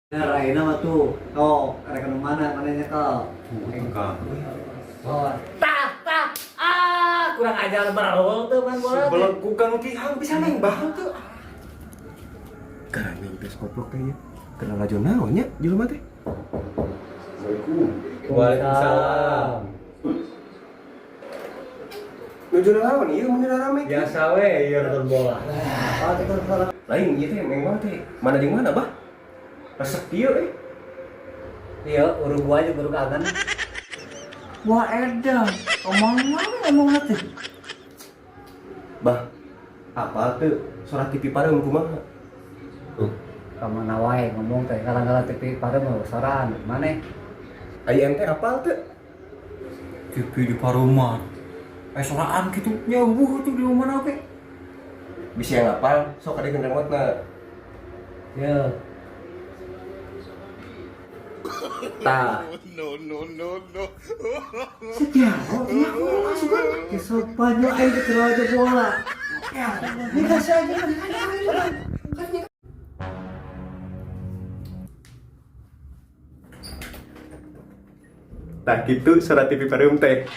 Nah, ini mah tuh, kau rekan mana mananya kau? Enggak. Oh, kurang ajar baru tuh main bola. Sebelum ku kang tihang bisa main bahang tuh. Karena ini geus goblok teh. Kenal aja naon nya jelema teh. Waalaikumsalam. Nuju naon ieu mun rame. Biasa we ieu nonton bola. Lain ieu teh meng teh. Mana jeung mana, Bah? Resep ieu Iya, Uruguay juga baru kangen. Wah edan, ngomong nanti. Bah, apa tuh surat TV pareum kumaha? Kamu nawai ngomong teh kala-kala TV pada mau soran mana? Aya ente apal tuh? TV di Paruman. Soraan gitu jauh tuh di mana apa? Bisa yang apal, sok ada gendeng motna. Ya, Tah, setiap kesopannya aja terlalu aja bola. Dikasih aja kan. tah gitu surat TV pareum teh.